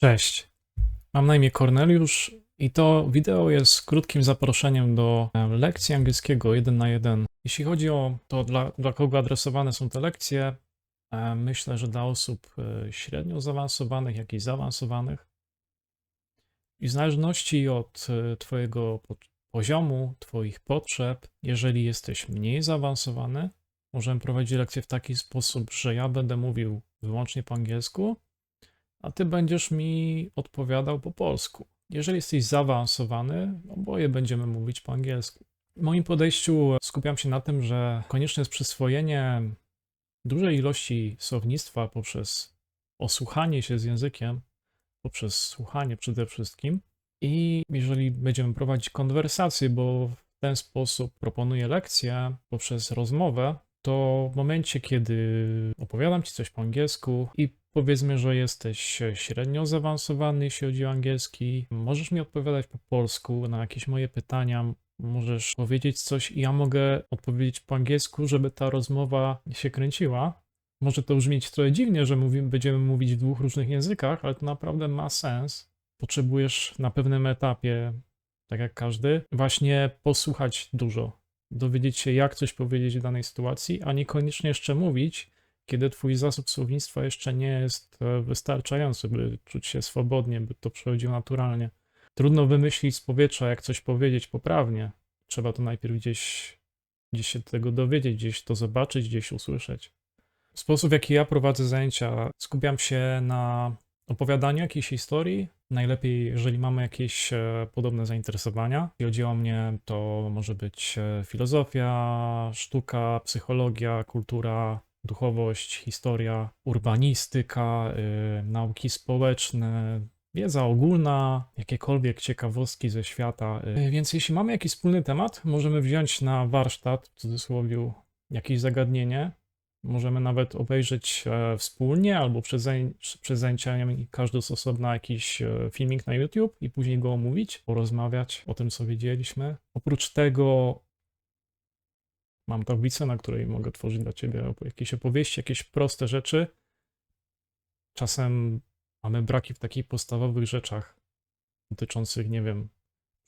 Cześć, mam na imię Korneliusz i to wideo jest krótkim zaproszeniem do lekcji angielskiego 1 na 1. Jeśli chodzi o to, dla kogo adresowane są te lekcje, myślę, że dla osób średnio zaawansowanych, jak i zaawansowanych. I w zależności od Twojego poziomu, Twoich potrzeb, jeżeli jesteś mniej zaawansowany, możemy prowadzić lekcje w taki sposób, że ja będę mówił wyłącznie po angielsku, a ty będziesz mi odpowiadał po polsku. Jeżeli jesteś zaawansowany, oboje będziemy mówić po angielsku. W moim podejściu skupiam się na tym, że konieczne jest przyswojenie dużej ilości słownictwa poprzez osłuchanie się z językiem, poprzez słuchanie przede wszystkim. I jeżeli będziemy prowadzić konwersację, bo w ten sposób proponuję lekcję poprzez rozmowę, to w momencie, kiedy opowiadam ci coś po angielsku i powiedzmy, że jesteś średnio zaawansowany, jeśli chodzi o angielski, możesz mi odpowiadać po polsku na jakieś moje pytania, możesz powiedzieć coś i ja mogę odpowiedzieć po angielsku, żeby ta rozmowa się kręciła. Może to brzmieć trochę dziwnie, że będziemy mówić w dwóch różnych językach, ale to naprawdę ma sens. Potrzebujesz na pewnym etapie, tak jak każdy, właśnie posłuchać dużo, dowiedzieć się, jak coś powiedzieć w danej sytuacji, a niekoniecznie jeszcze mówić, kiedy twój zasób słownictwa jeszcze nie jest wystarczający, by czuć się swobodnie, by to przechodziło naturalnie. Trudno wymyślić z powietrza, jak coś powiedzieć poprawnie. Trzeba to najpierw gdzieś się tego dowiedzieć, gdzieś to zobaczyć, gdzieś usłyszeć. Sposób, w jaki ja prowadzę zajęcia, skupiam się na opowiadaniu jakiejś historii. Najlepiej, jeżeli mamy jakieś podobne zainteresowania. Jeśli chodzi o mnie, to może być filozofia, sztuka, psychologia, kultura, duchowość, historia, urbanistyka, nauki społeczne, wiedza ogólna, jakiekolwiek ciekawostki ze świata. Więc jeśli mamy jakiś wspólny temat, możemy wziąć na warsztat, w cudzysłowie, jakieś zagadnienie. Możemy nawet obejrzeć wspólnie albo przed zajęciami każdy z osobna jakiś filmik na YouTube i później go omówić, porozmawiać o tym, co wiedzieliśmy. Oprócz tego mam tablicę, na której mogę tworzyć dla ciebie jakieś opowieści, jakieś proste rzeczy. Czasem mamy braki w takich podstawowych rzeczach dotyczących, nie wiem,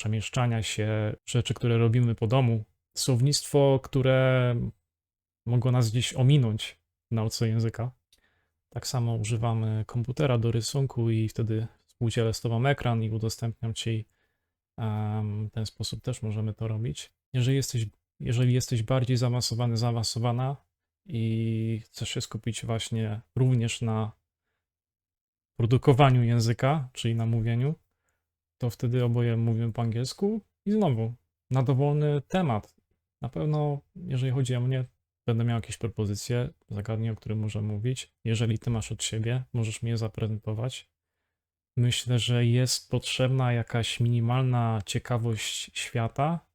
przemieszczania się, rzeczy, które robimy po domu. Słownictwo, które mogło nas gdzieś ominąć w nauce języka. Tak samo używamy komputera do rysunku i wtedy współdzielę z tobą ekran i udostępniam ci. W ten sposób też możemy to robić. Jeżeli jesteś bardziej zaawansowany, zaawansowana i chcesz się skupić właśnie również na produkowaniu języka, czyli na mówieniu, to wtedy oboje mówimy po angielsku i znowu na dowolny temat. Na pewno, jeżeli chodzi o mnie, będę miał jakieś propozycje, zagadnień, o których możemy mówić. Jeżeli ty masz od siebie, możesz mi je zaprezentować. Myślę, że jest potrzebna jakaś minimalna ciekawość świata,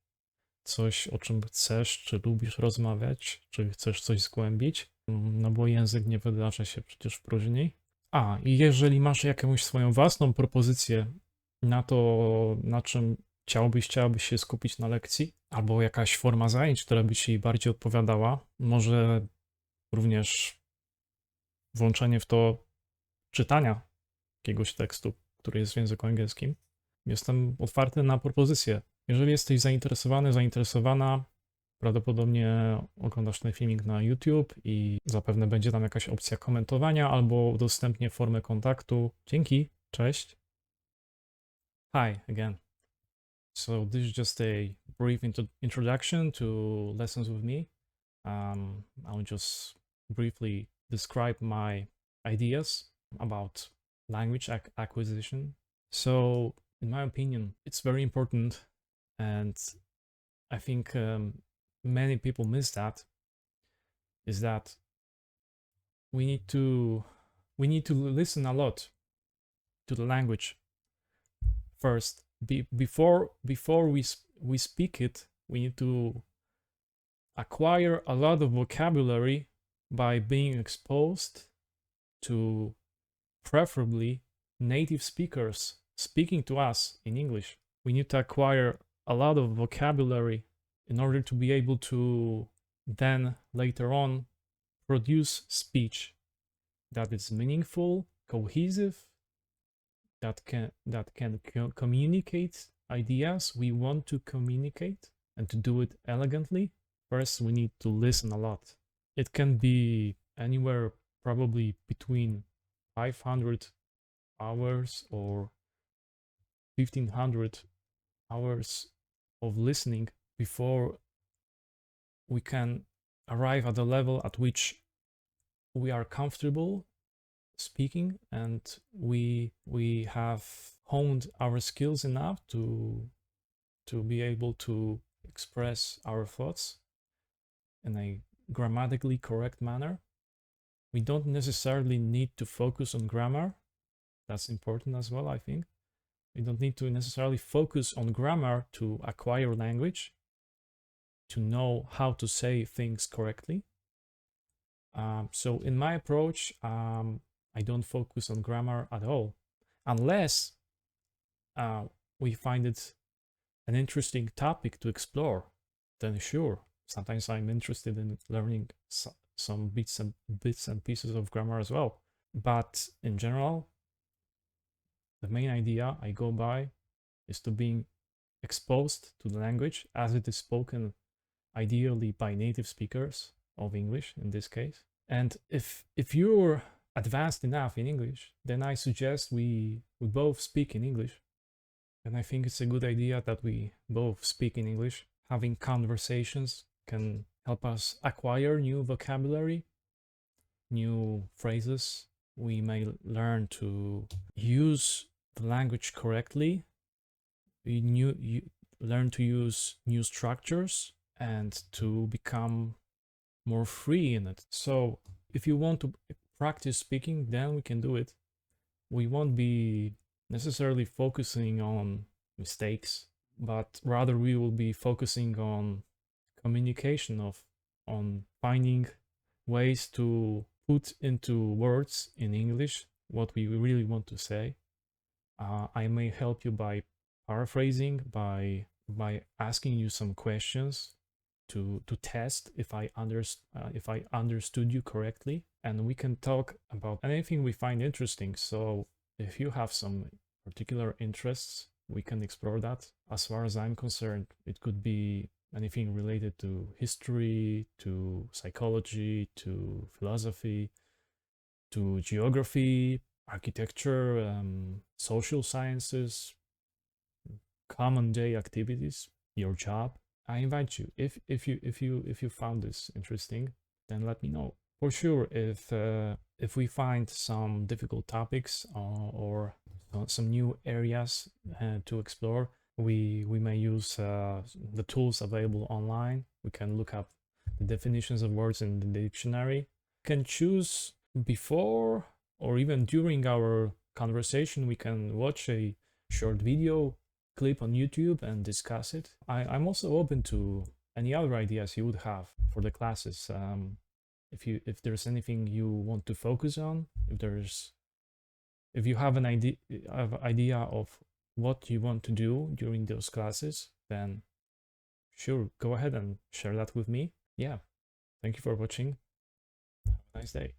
coś, o czym chcesz, czy lubisz rozmawiać, czy chcesz coś zgłębić, no bo język nie wydarza się przecież w próżni. A, i jeżeli masz jakąś swoją własną propozycję na to, na czym chciałbyś się skupić na lekcji, albo jakaś forma zajęć, która by ci bardziej odpowiadała, może również włączenie w to czytania jakiegoś tekstu, który jest w języku angielskim. Jestem otwarty na propozycje. Jeżeli jesteś zainteresowany, zainteresowana, prawdopodobnie oglądasz ten filmik na YouTube i zapewne będzie tam jakaś opcja komentowania albo udostępnię formę kontaktu. Dzięki, cześć. Hi again. So this is just a brief introduction to lessons with me. I'll just briefly describe my ideas about language acquisition. So, in my opinion, it's very important, and I think many people miss that. Is that we need to listen a lot to the language first. Before we speak it, we need to acquire a lot of vocabulary by being exposed to preferably native speakers speaking to us in English. We need to acquire a lot of vocabulary in order to be able to then later on produce speech that is meaningful, cohesive, that can communicate ideas we want to communicate, and to do it elegantly, first we need to listen a lot. It can be anywhere probably between 500 hours or 1500 hours of listening before we can arrive at a level at which we are comfortable speaking, and we have honed our skills enough to be able to express our thoughts in a grammatically correct manner. We don't necessarily need to focus on grammar. That's important as well, I think. We don't need to necessarily focus on grammar to acquire language, to know how to say things correctly. So in my approach, I don't focus on grammar at all, unless we find it an interesting topic to explore. Then sure, sometimes I'm interested in learning some bits and pieces of grammar as well. But in general, the main idea I go by is to being exposed to the language as it is spoken, ideally by native speakers of English in this case. And if you're advanced enough in English, then I suggest we both speak in English. And I think it's a good idea that we both speak in English. Having conversations can help us acquire new vocabulary, new phrases. We may learn to use the language correctly. We learn to use new structures and to become more free in it. So if you want to practice speaking, then we can do it. We won't be necessarily focusing on mistakes, but rather we will be focusing on communication, on finding ways to put into words in English what we really want to say. I may help you by paraphrasing, by asking you some questions to test if I understood you correctly, and we can talk about anything we find interesting. So if you have some particular interests, we can explore that. As far as I'm concerned, it could be anything related to history, to psychology, to philosophy, to geography, architecture, social sciences, common day activities, your job. I invite you, if you found this interesting, then let me know. For sure, if we find some difficult topics or some new areas to explore, we may use the tools available online. We can look up the definitions of words in the dictionary. We can choose before or even during our conversation, we can watch a short video clip on YouTube and discuss it. I'm also open to any other ideas you would have for the classes. If there's anything you want to focus on, if you have an idea of what you want to do during those classes, then sure, go ahead and share that with me. Yeah, thank you for watching. Have a nice day.